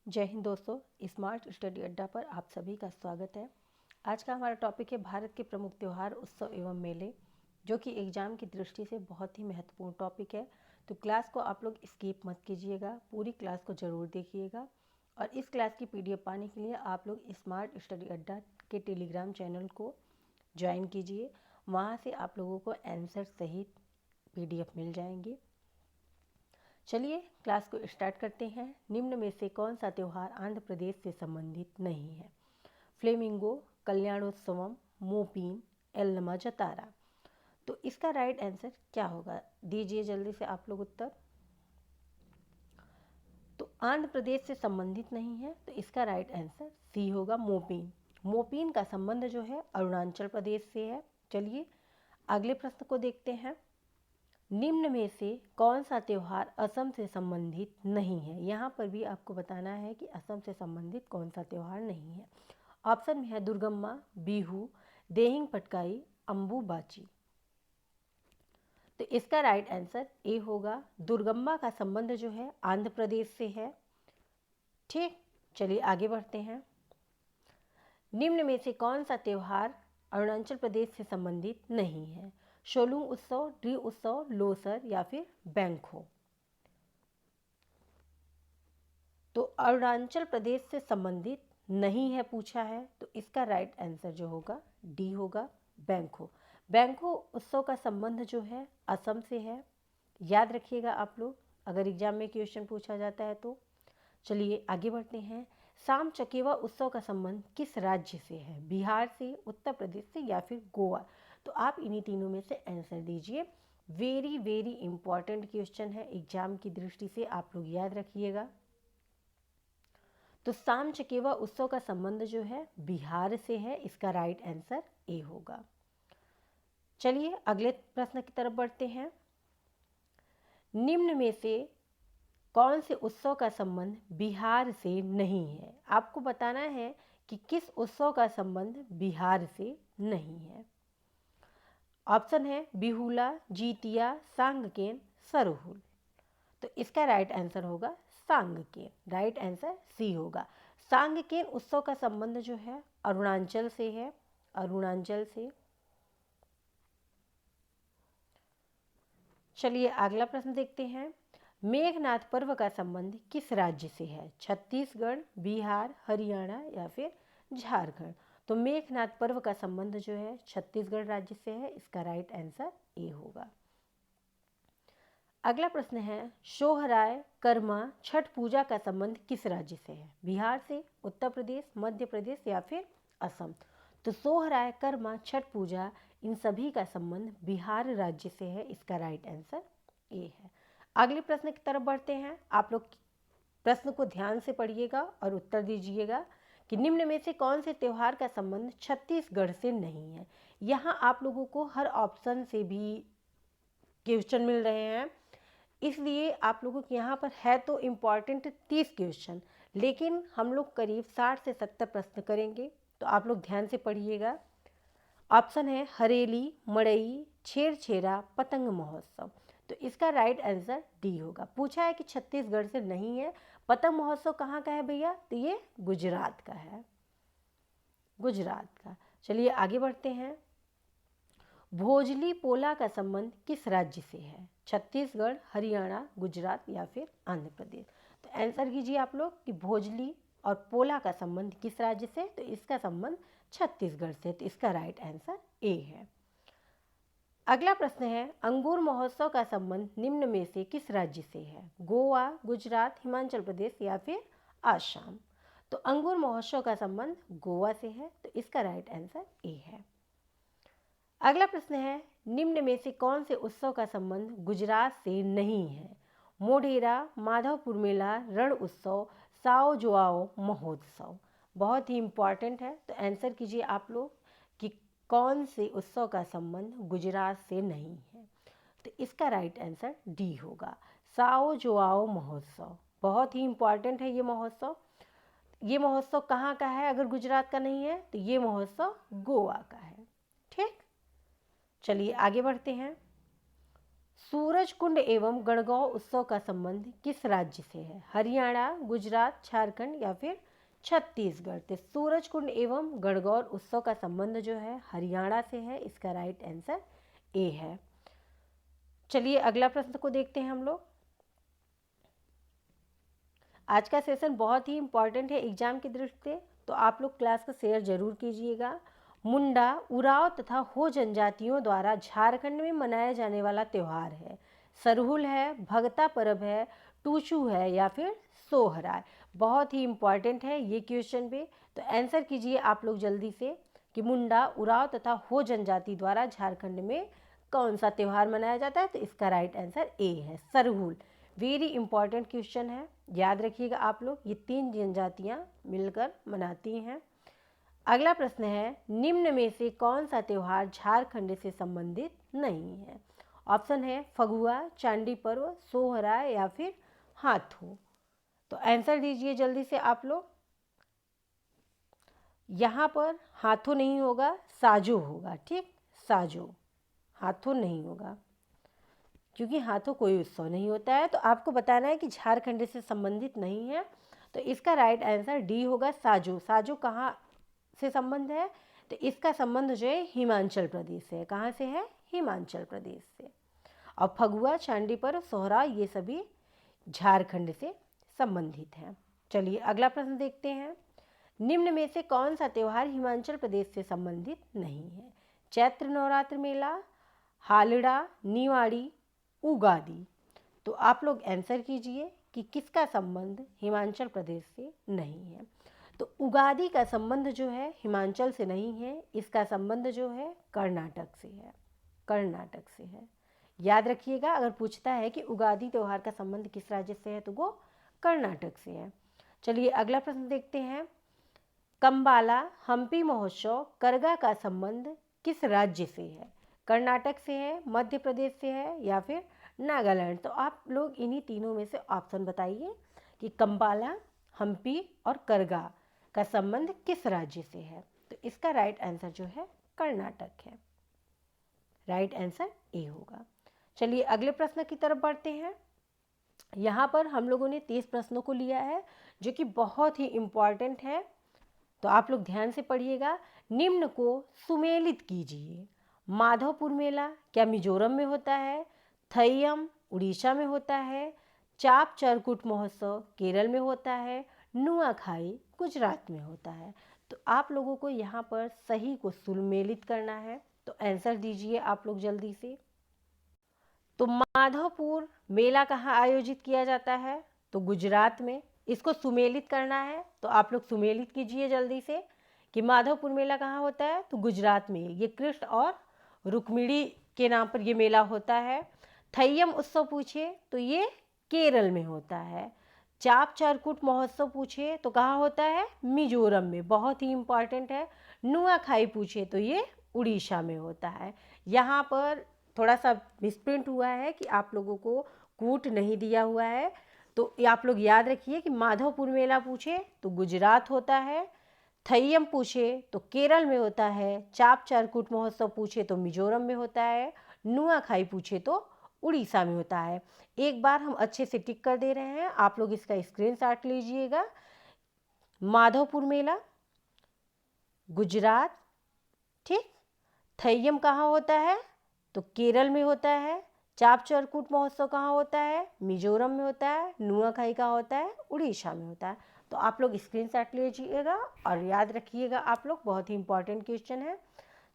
जय हिंद दोस्तों, smart study अड्डा पर आप सभी का स्वागत है। आज का हमारा टॉपिक है भारत के प्रमुख त्यौहार, उत्सव एवं मेले, जो कि एग्जाम की दृष्टि से बहुत ही महत्वपूर्ण टॉपिक है। तो क्लास को आप लोग स्किप मत कीजिएगा, पूरी क्लास को ज़रूर देखिएगा। और इस क्लास की पीडीएफ पाने के लिए आप लोग स्मार्ट स्टडी अड्डा के टेलीग्राम चैनल को ज्वाइन कीजिए। वहाँ से आप लोगों को आंसर सहित पीडीएफ मिल जाएंगे। चलिए क्लास को स्टार्ट करते हैं। निम्न में से कौन सा त्यौहार आंध्र प्रदेश से संबंधित नहीं है? फ्लेमिंगो, कल्याणोत्सवम, मोपीन, एल्नमा जतारा। तो इसका राइट आंसर क्या होगा? दीजिए जल्दी से आप लोग उत्तर। तो आंध्र प्रदेश से संबंधित नहीं है, तो इसका राइट आंसर सी होगा, मोपीन। मोपीन का संबंध जो है अरुणाचल प्रदेश से है। चलिए अगले प्रश्न को देखते हैं। निम्न में से कौन सा त्यौहार असम से संबंधित नहीं है? यहाँ पर भी आपको बताना है कि असम से संबंधित कौन सा त्यौहार नहीं है। ऑप्शन में है दुर्गम्मा, बिहू, देहिंग पटकाई, अम्बुबाची। तो इसका राइट आंसर ए होगा। दुर्गम्मा का संबंध जो है आंध्र प्रदेश से है। ठीक, चलिए आगे बढ़ते हैं। निम्न में से कौन सा त्यौहार अरुणाचल प्रदेश से संबंधित नहीं है? शोलुंग उत्सव, ड्री उत्सव, लोसर या फिर बैंखो। तो अरुणाचल प्रदेश से संबंधित नहीं है पूछा है, तो इसका राइट आंसर जो होगा डी होगा, बैंखो। बैंखो उत्सव का संबंध जो है असम से है। याद रखिएगा आप लोग, अगर एग्जाम में क्वेश्चन पूछा जाता है तो। चलिए आगे बढ़ते हैं। साम चकेवा उत्सव का संबंध किस राज्य से है? बिहार से, उत्तर प्रदेश से या फिर गोवा। तो आप इन्हीं तीनों में से आंसर दीजिए। वेरी वेरी इंपॉर्टेंट क्वेश्चन है, एग्जाम की दृष्टि से आप लोग याद रखिएगा। तो साम चकेवा उत्सव का संबंध जो है बिहार से है। इसका राइट आंसर ए होगा। चलिए अगले प्रश्न की तरफ बढ़ते हैं। निम्न में से कौन से उत्सव का संबंध बिहार से नहीं है? आपको बताना है कि किस उत्सव का संबंध बिहार से नहीं है। ऑप्शन है बिहुला, जीतिया, सांगकेन, सरहुल। तो इसका राइट आंसर होगा सांगकेन। राइट आंसर सी होगा। सांगकेन उत्सव का संबंध जो है अरुणाचल से है। अरुणाचल से। चलिए अगला प्रश्न देखते हैं। मेघनाथ पर्व का संबंध किस राज्य से है? छत्तीसगढ़, बिहार, हरियाणा या फिर झारखंड। तो मेघनाथ पर्व का संबंध जो है छत्तीसगढ़ राज्य से है। इसका राइट आंसर ए होगा। अगला प्रश्न है, सोहराय, कर्मा, छठ पूजा का संबंध किस राज्य से है? बिहार से, उत्तर प्रदेश, मध्य प्रदेश या फिर असम। तो सोहराय, कर्मा, छठ पूजा, इन सभी का संबंध बिहार राज्य से है। इसका राइट आंसर ए है। अगले प्रश्न की तरफ बढ़ते हैं। आप लोग प्रश्न को ध्यान से पढ़िएगा और उत्तर दीजिएगा कि निम्न में से कौन से त्यौहार का संबंध छत्तीसगढ़ से नहीं है। यहाँ आप लोगों को हर ऑप्शन से भी क्वेश्चन मिल रहे हैं, इसलिए आप लोगों के यहाँ पर है तो इम्पॉर्टेंट 30 क्वेश्चन, लेकिन हम लोग करीब 60 से 70 प्रश्न करेंगे। तो आप लोग ध्यान से पढ़िएगा। ऑप्शन है हरेली, मड़ई, छेरछेरा, पतंग महोत्सव। तो इसका राइट आंसर डी होगा। पूछा है कि छत्तीसगढ़ से नहीं है। पतंग महोत्सव कहाँ का है भैया? तो ये गुजरात का है, गुजरात का। चलिए आगे बढ़ते हैं। भोजली पोला का संबंध किस राज्य से है? छत्तीसगढ़, हरियाणा, गुजरात या फिर आंध्र प्रदेश। तो आंसर कीजिए आप लोग कि भोजली और पोला का संबंध किस राज्य से? तो इसका संबंध छत्तीसगढ़ से। तो इसका राइट आंसर ए है। अगला प्रश्न है, अंगूर महोत्सव का संबंध निम्न में से किस राज्य से है? गोवा, गुजरात, हिमाचल प्रदेश या फिर आसाम। तो अंगूर महोत्सव का संबंध गोवा से है। तो इसका राइट आंसर ए है। अगला प्रश्न है, निम्न में से कौन से उत्सव का संबंध गुजरात से नहीं है? मोढेरा, माधवपुर मेला, रण उत्सव, साओ जोआओ महोत्सव। बहुत ही इंपॉर्टेंट है, तो आंसर कीजिए आप लोग कि कौन से उत्सव का संबंध गुजरात से नहीं है। तो इसका राइट आंसर डी होगा, साओ जोआओ महोत्सव। बहुत ही इंपॉर्टेंट है ये महोत्सव। ये महोत्सव कहाँ का है? अगर गुजरात का नहीं है तो ये महोत्सव गोवा का है। ठीक, चलिए आगे बढ़ते हैं। सूरज कुंड एवं गणगौर उत्सव का संबंध किस राज्य से है? हरियाणा, गुजरात, झारखंड या फिर छत्तीसगढ़। तो सूरज कुंड एवं गणगौर उत्सव का संबंध जो है हरियाणा से है। इसका राइट आंसर ए है। चलिए अगला प्रश्न को देखते हैं हम लोग। आज का सेशन बहुत ही इम्पॉर्टेंट है एग्जाम की दृष्टि से, तो आप लोग क्लास को शेयर जरूर कीजिएगा। मुंडा, उरांव तथा हो जनजातियों द्वारा झारखंड में मनाया जाने वाला त्यौहार है। सरहुल है, भगता पर्व है, टूसू है या फिर सोहराय। बहुत ही इम्पॉर्टेंट है ये क्वेश्चन भी। तो आंसर कीजिए आप लोग जल्दी से कि मुंडा, उरांव तथा हो जनजाति द्वारा झारखंड में कौन सा त्यौहार मनाया जाता है? तो इसका राइट आंसर ए है, सरहुल। वेरी इंपॉर्टेंट क्वेश्चन है, याद रखिएगा आप लोग। ये 3 जनजातियां मिलकर मनाती हैं। अगला प्रश्न है, निम्न में से कौन सा त्यौहार झारखंड से संबंधित नहीं है? ऑप्शन है फगुआ, चांडी पर्व, सोहराय या फिर हाथों। तो आंसर दीजिए जल्दी से आप लोग। यहाँ पर हाथों नहीं होगा, साजो होगा। ठीक, साजो, हाथों नहीं होगा क्योंकि हाथों कोई उत्सव नहीं होता है। तो आपको बताना है कि झारखंड से संबंधित नहीं है। तो इसका राइट आंसर डी होगा, साजो। साजो कहाँ से संबंध है? तो इसका संबंध जो है हिमाचल प्रदेश से है। कहाँ से है? हिमाचल प्रदेश से। और फगुआ, चांडी पर्व, सोहराय ये सभी झारखंड से संबंधित हैं। चलिए अगला प्रश्न देखते हैं। निम्न में से कौन सा त्यौहार हिमाचल प्रदेश से संबंधित नहीं है? चैत्र नवरात्र मेला, हालड़ा, निवाड़ी, उगादी। तो आप लोग आंसर कीजिए कि किसका संबंध हिमाचल प्रदेश से नहीं है। तो उगादी का संबंध जो है हिमाचल से नहीं है, इसका संबंध जो है कर्नाटक से है। कर्नाटक से है, याद रखिएगा। अगर पूछता है कि उगादी त्यौहार का संबंध किस राज्य से है तो वो कर्नाटक से है। चलिए अगला प्रश्न देखते हैं। कंबाला, हम्पी महोत्सव, करगा का संबंध किस राज्य से है? कर्नाटक से है, मध्य प्रदेश से है या फिर नागालैंड। तो आप लोग इन्हीं तीनों में से ऑप्शन बताइए कि कंबाला, हम्पी और करगा का संबंध किस राज्य से है। तो इसका राइट आंसर जो है कर्नाटक है। राइट आंसर ए होगा। चलिए अगले प्रश्न की तरफ बढ़ते हैं। यहाँ पर हम लोगों ने 30 प्रश्नों को लिया है जो कि बहुत ही इम्पॉर्टेंट है, तो आप लोग ध्यान से पढ़िएगा। निम्न को सुमेलित कीजिए। माधवपुर मेला क्या मिजोरम में होता है? थैयम उड़ीसा में होता है? चाप चरकुट महोत्सव केरल में होता है? नुआखाई गुजरात में होता है? तो आप लोगों को यहाँ पर सही को सुमेलित करना है। तो आंसर दीजिए आप लोग जल्दी से। तो माधवपुर मेला कहाँ आयोजित किया जाता है? तो गुजरात में। इसको सुमेलित करना है तो आप लोग सुमेलित कीजिए जल्दी से कि माधवपुर मेला कहाँ होता है? तो गुजरात में। ये कृष्ण और रुक्मिणी के नाम पर ये मेला होता है। थैयम उत्सव पूछे तो ये केरल में होता है। चाप चारकुट महोत्सव पूछे तो कहाँ होता है? मिजोरम में, बहुत ही इम्पॉर्टेंट है। नुआखाई पूछे तो ये उड़ीसा में होता है। यहाँ पर थोड़ा सा मिसप्रिंट हुआ है कि आप लोगों को कूट नहीं दिया हुआ है, तो आप लोग याद रखिए कि माधवपुर मेला पूछे तो गुजरात होता है, थैयम पूछे तो केरल में होता है, चाप चारकुट महोत्सव पूछे तो मिजोरम में होता है, नुआखाई पूछे तो उड़ीसा में होता है। एक बार हम अच्छे से टिक कर दे रहे हैं, आप लोग इसका स्क्रीनशॉट लीजिएगा। माधवपुर मेला गुजरात, ठीक। थैयम कहाँ होता है? तो केरल में होता है। चाप चरकुट महोत्सव कहाँ होता है? मिजोरम में होता है। नुआखाई कहाँ होता है? उड़ीसा में होता है। तो आप लोग स्क्रीनशॉट लीजिएगा और याद रखिएगा आप लोग, बहुत ही इंपॉर्टेंट क्वेश्चन है।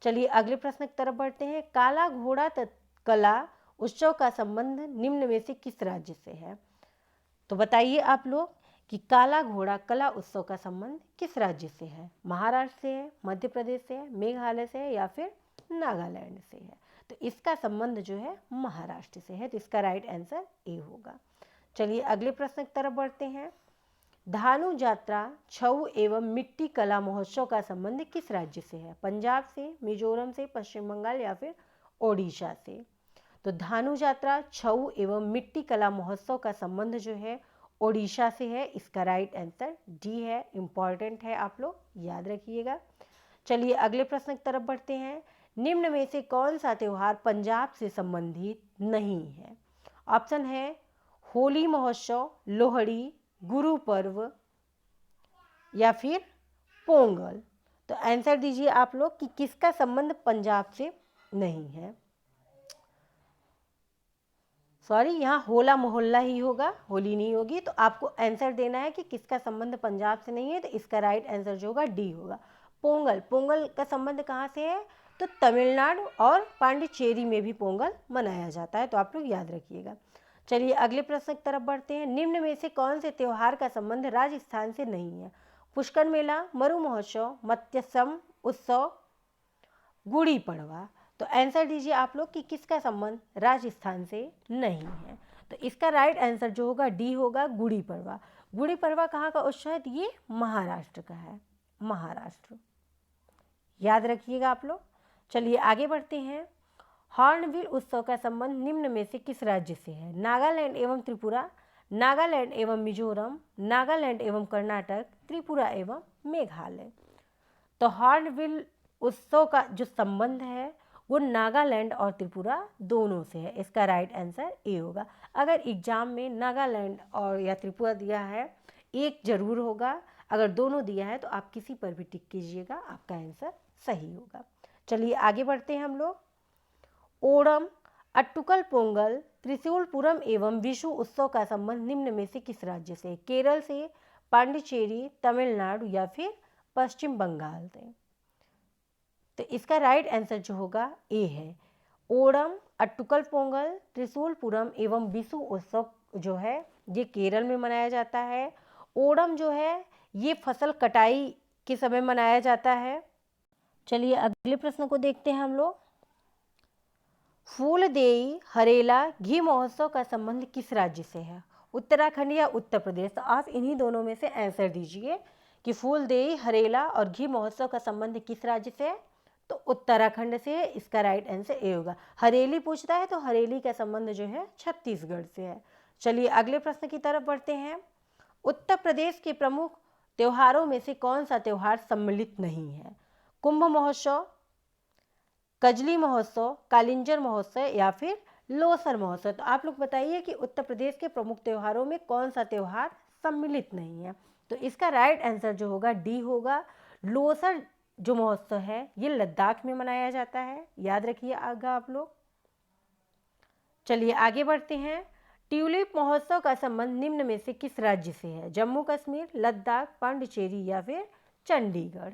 चलिए अगले प्रश्न की तरफ बढ़ते हैं। काला घोड़ा कला उत्सव का संबंध निम्न में से किस राज्य से है? तो बताइए आप लोग कि काला घोड़ा कला उत्सव का संबंध किस राज्य से है? महाराष्ट्र से है, मध्य प्रदेश से है, मेघालय से है या फिर नागालैंड से है? तो इसका संबंध जो है महाराष्ट्र से है। तो इसका राइट आंसर ए होगा। चलिए अगले प्रश्न की तरफ बढ़ते हैं। धानु यात्रा, छऊ एवं मिट्टी कला महोत्सव का संबंध किस राज्य से है? पंजाब से, मिजोरम से, पश्चिम बंगाल या फिर ओडिशा से? तो धानु यात्रा, छऊ एवं मिट्टी कला महोत्सव का संबंध जो है ओडिशा से है। इसका राइट आंसर डी है। इम्पॉर्टेंट है, आप लोग याद रखिएगा। चलिए अगले प्रश्न की तरफ बढ़ते हैं। निम्न में से कौन सा त्यौहार पंजाब से संबंधित नहीं है? ऑप्शन है होली महोत्सव, लोहड़ी, गुरु पर्व या फिर पोंगल। तो आंसर दीजिए आप लोग कि किसका संबंध पंजाब से नहीं है। सॉरी, यहाँ होला मोहल्ला ही होगा, होली नहीं होगी। तो आपको आंसर देना है कि किसका संबंध पंजाब से नहीं है। तो इसका राइट आंसर जो होगा डी होगा, पोंगल। पोंगल का संबंध कहाँ से है? तो तमिलनाडु और पांडिचेरी में भी पोंगल मनाया जाता है। तो आप लोग याद रखिएगा। चलिए अगले प्रश्न की तरफ बढ़ते हैं। निम्न में से कौन से त्यौहार का संबंध राजस्थान से नहीं है? पुष्कर मेला, मरु महोत्सव, मत्स्यम उत्सव, गुड़ी पड़वा। तो आंसर दीजिए आप लोग कि किसका संबंध राजस्थान से नहीं है। तो इसका राइट आंसर जो होगा डी होगा, गुड़ी पड़वा। गुड़ी पड़वा कहाँ का उत्सव है? ये महाराष्ट्र का है, महाराष्ट्र। याद रखिएगा आप लोग। चलिए आगे बढ़ते हैं। हॉर्नबिल उत्सव का संबंध निम्न में से किस राज्य से है? नागालैंड एवं त्रिपुरा, नागालैंड एवं मिजोरम, नागालैंड एवं कर्नाटक, त्रिपुरा एवं मेघालय। तो हॉर्नबिल उत्सव का जो संबंध है वो नागालैंड और त्रिपुरा दोनों से है। इसका राइट आंसर ए होगा। अगर एग्जाम में नागालैंड और या त्रिपुरा दिया है, एक जरूर होगा। अगर दोनों दिया है तो आप किसी पर भी टिक कीजिएगा, आपका आंसर सही होगा। चलिए आगे बढ़ते हैं हम लोग। ओणम, अट्टुकल पोंगल, त्रिशूलपुरम एवं विशु उत्सव का संबंध निम्न में से किस राज्य से? केरल से, पांडिचेरी, तमिलनाडु या फिर पश्चिम बंगाल से। तो इसका राइट आंसर जो होगा ए है। ओणम, अट्टुकल पोंगल, त्रिशूलपुरम एवं विशु उत्सव जो है ये केरल में मनाया जाता है। ओणम जो है ये फसल कटाई के समय मनाया जाता है। चलिए अगले प्रश्न को देखते हैं हम लोग। फूलदेई हरेला घी महोत्सव का संबंध किस राज्य से है? उत्तराखंड या उत्तर प्रदेश? तो आप इन्हीं दोनों में से आंसर दीजिए कि फूलदेई हरेला और घी महोत्सव का संबंध किस राज्य से है? तो उत्तराखंड से है। इसका राइट आंसर ए होगा। हरेली पूछता है तो हरेली का संबंध जो है छत्तीसगढ़ से है। चलिए अगले प्रश्न की तरफ बढ़ते हैं। उत्तर प्रदेश के प्रमुख त्योहारों में से कौन सा त्योहार सम्मिलित नहीं है? कुंभ महोत्सव, कजली महोत्सव, कालिंजर महोत्सव या फिर लोसर महोत्सव। तो आप लोग बताइए कि उत्तर प्रदेश के प्रमुख त्योहारों में कौन सा त्योहार सम्मिलित नहीं है। तो इसका राइट आंसर जो होगा डी होगा। लोसर जो महोत्सव है ये लद्दाख में मनाया जाता है। याद रखिएगा आप लोग। चलिए आगे बढ़ते हैं। ट्यूलिप महोत्सव का संबंध निम्न में से किस राज्य से है? जम्मू कश्मीर, लद्दाख, पांडिचेरी या फिर चंडीगढ़।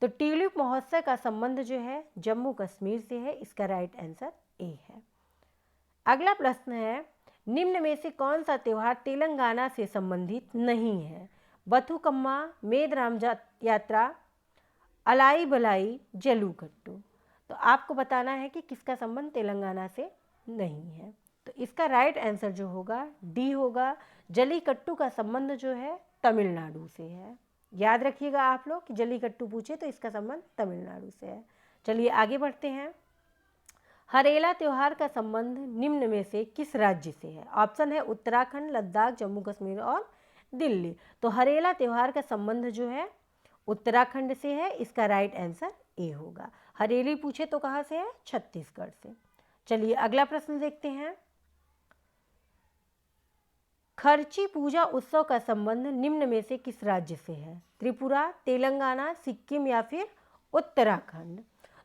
तो ट्यूलिप महोत्सव का संबंध जो है जम्मू कश्मीर से है। इसका राइट आंसर ए है। अगला प्रश्न है, निम्न में से कौन सा त्यौहार तेलंगाना से संबंधित नहीं है? बथुकम्मा, मेदराम यात्रा, अलाई बलाई, जल्लीकट्टू। तो आपको बताना है कि किसका संबंध तेलंगाना से नहीं है। तो इसका राइट आंसर जो होगा डी होगा। जल्लीकट्टू का संबंध जो है तमिलनाडु से है। याद रखिएगा आप लोग कि जल्लीकट्टू पूछे तो इसका संबंध तमिलनाडु से है। चलिए आगे बढ़ते हैं। हरेला त्यौहार का संबंध निम्न में से किस राज्य से है? ऑप्शन है उत्तराखंड, लद्दाख, जम्मू कश्मीर और दिल्ली। तो हरेला त्यौहार का संबंध जो है उत्तराखंड से है। इसका राइट आंसर ए होगा। हरेली पूछे तो कहाँ से है? छत्तीसगढ़ से। चलिए अगला प्रश्न देखते हैं। खर्ची पूजा उत्सव का संबंध निम्न में से किस राज्य से है? त्रिपुरा, तेलंगाना, सिक्किम या फिर उत्तराखंड।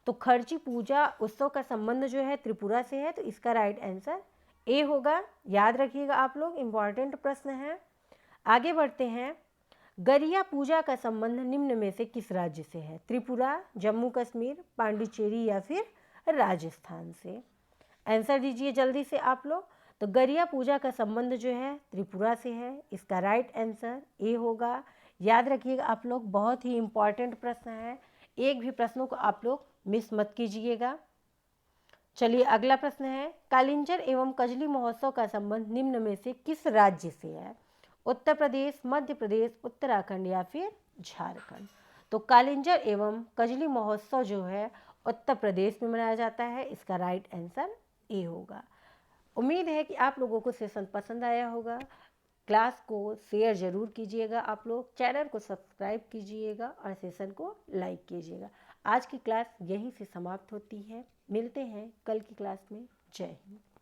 तो खर्ची पूजा उत्सव का संबंध जो है त्रिपुरा से है। तो इसका राइट आंसर ए होगा। याद रखिएगा आप लोग, इंपॉर्टेंट प्रश्न है। आगे बढ़ते हैं। गरिया पूजा का संबंध निम्न में से किस राज्य से है? त्रिपुरा, जम्मू कश्मीर, पांडिचेरी या फिर राजस्थान से। आंसर दीजिए जल्दी से आप लोग। तो गरिया पूजा का संबंध जो है त्रिपुरा से है। इसका राइट आंसर ए होगा। याद रखिएगा आप लोग, बहुत ही इंपॉर्टेंट प्रश्न है। एक भी प्रश्नों को आप लोग मिस मत कीजिएगा। चलिए अगला प्रश्न है। कालिंजर एवं कजली महोत्सव का संबंध निम्न में से किस राज्य से है? उत्तर प्रदेश, मध्य प्रदेश, उत्तराखंड या फिर झारखंड। तो कालिंजर एवं कजली महोत्सव जो है उत्तर प्रदेश में मनाया जाता है। इसका राइट आंसर ए होगा। उम्मीद है कि आप लोगों को सेशन पसंद आया होगा। क्लास को शेयर ज़रूर कीजिएगा आप लोग, चैनल को सब्सक्राइब कीजिएगा और सेशन को लाइक कीजिएगा। आज की क्लास यहीं से समाप्त होती है। मिलते हैं कल की क्लास में। जय हिंद।